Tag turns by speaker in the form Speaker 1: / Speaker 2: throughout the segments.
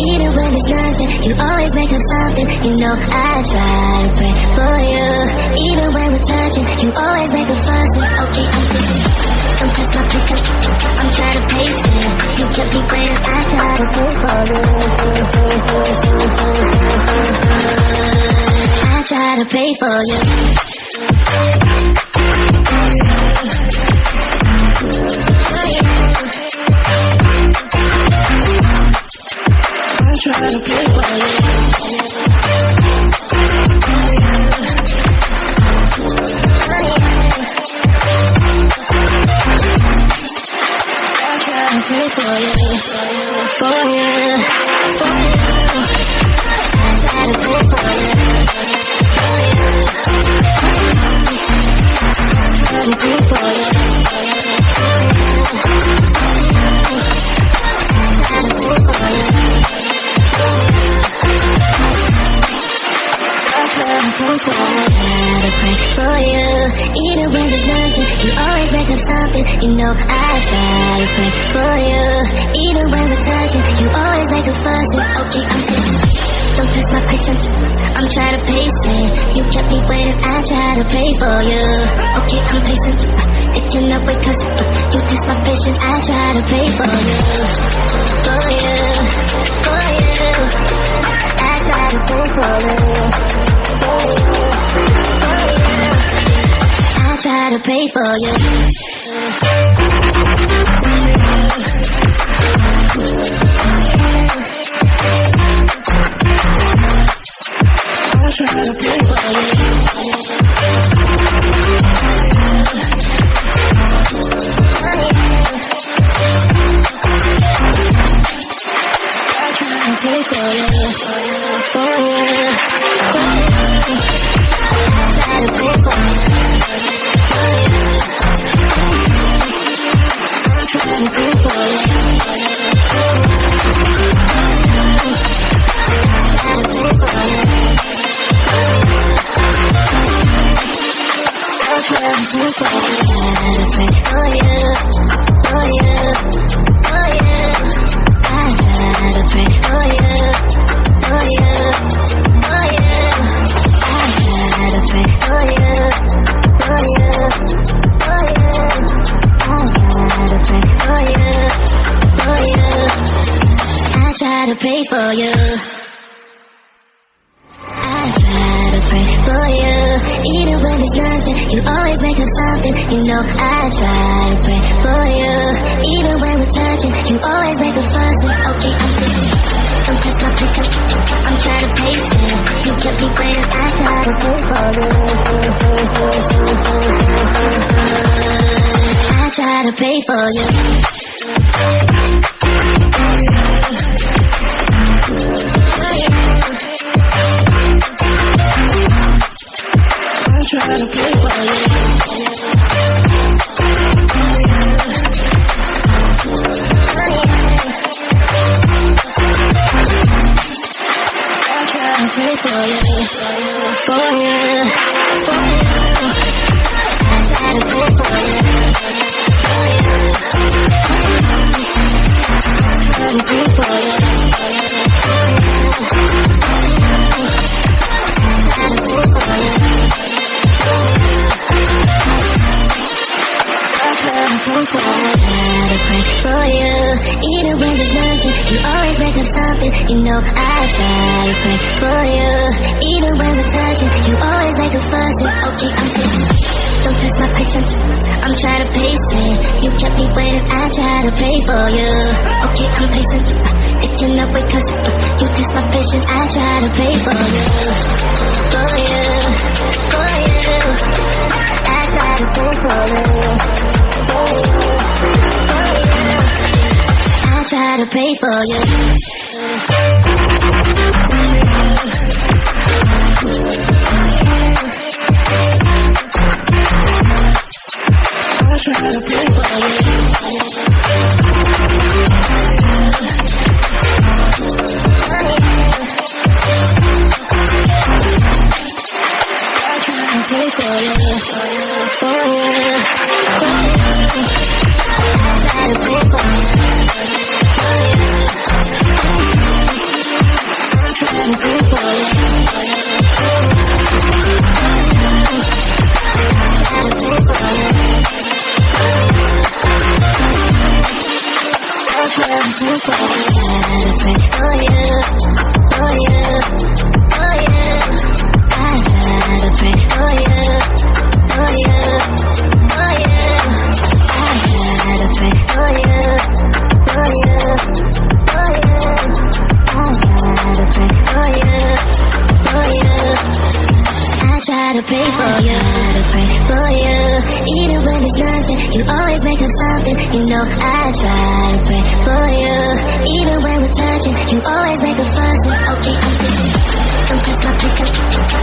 Speaker 1: Even when there's nothing, you always make up something. You know I try to pray for you. Even when we're touching, you always make a fuss. Okay, I'm pushing. Don't test my patience, I'm trying to pace it. You kept me waiting, I try to pray for you. I try to pray for you. I try to pray for you. I pray for you, for you, for you. I try to pray for you, I try to pray for you, I try to pray for you, I try to pray for you. Even when there's nothing, you always make up something. You know I try to pray for you. Even when we're touching, you always make a fuss. Okay, I'm patient. Don't test my patience, I'm trying to pace it. You kept me waiting, I try to pray for you. Okay, I'm patient. It cannot wait 'cause you test my patience. I try to pray for you, for you, for you. I try to pray for you, for you, for you. I try to pray for you. I try to pray for you. I try to pray for you, for you, for you. I try to pray for you. I try to pray for you. Pray for you. I try to pray for you. Even when there's nothing, you always make up something. You know I try to pray for you. Even when we're touching, you always make a fuss. Okay, I'm patient. Don't test my patience, I'm trying to pace it. You kept me waiting, I try to pray for you. I try to pray for you. I try to pray for you. I try to pray for you, for you, for you. I try to pray for you, I try to pray for you. For you, even when there's nothing, you always make up something. You know I try to pray for you. Even when we're touching, you always make a fuss. Okay, I'm patient. Don't test my patience, I'm trying to pace it. You kept me waiting, I try to pray for you. Okay, I'm patient. It cannot wait 'cause you test my patience. I try to pray for you, for you, for you. I try to pray for you. I try to pray for you. I try to pray for you. I try to pray for you. Try to pray for you, to pray for you. Even when there's nothing, you always make up something. You know I try to pray for you. Even when we're touching, you always make a fuss. Okay, I'm pushing, don't test my patience.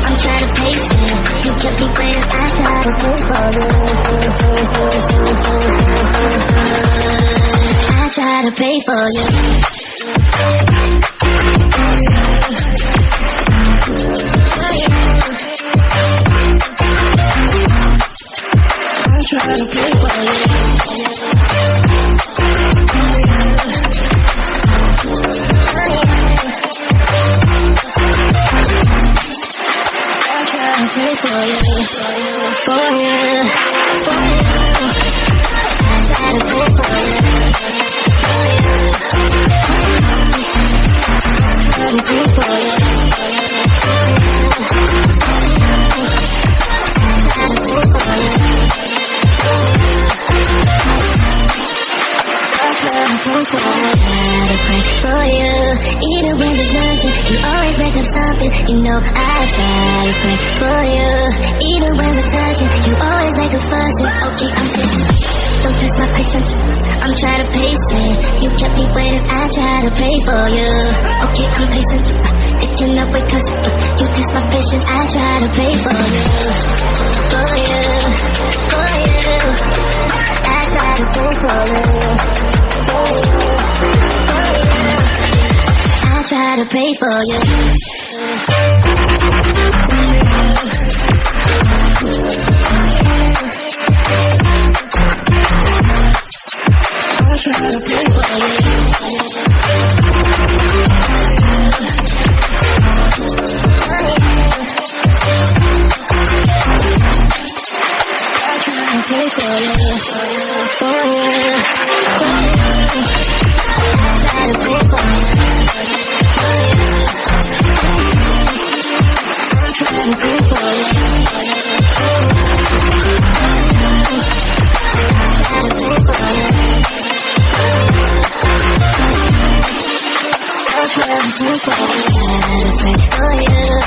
Speaker 1: I'm trying to pace it. You kept me waiting, I try to pray for you. I try to pray for you. Try to play for you. I try to play for you, for you, for you. I try to play for you, I try to play for you. For you, even when there's nothing, you always make up something. You know I try to pray for you. Even when we're touching, you always make a fuss. Okay, I'm patient, don't test my patience. I'm trying to pace it. You kept me waiting, I try to pray for you. Okay, I'm patient, it cannot wait 'cause you test my patience. I try to pray for you, for you, for you. I try to pray for you. I try to pray for you. I try to pray for you. I try to pray for you, for you, for you. I try to pray for you. I try to pray for you. I try to pray for you. I try to pray for you.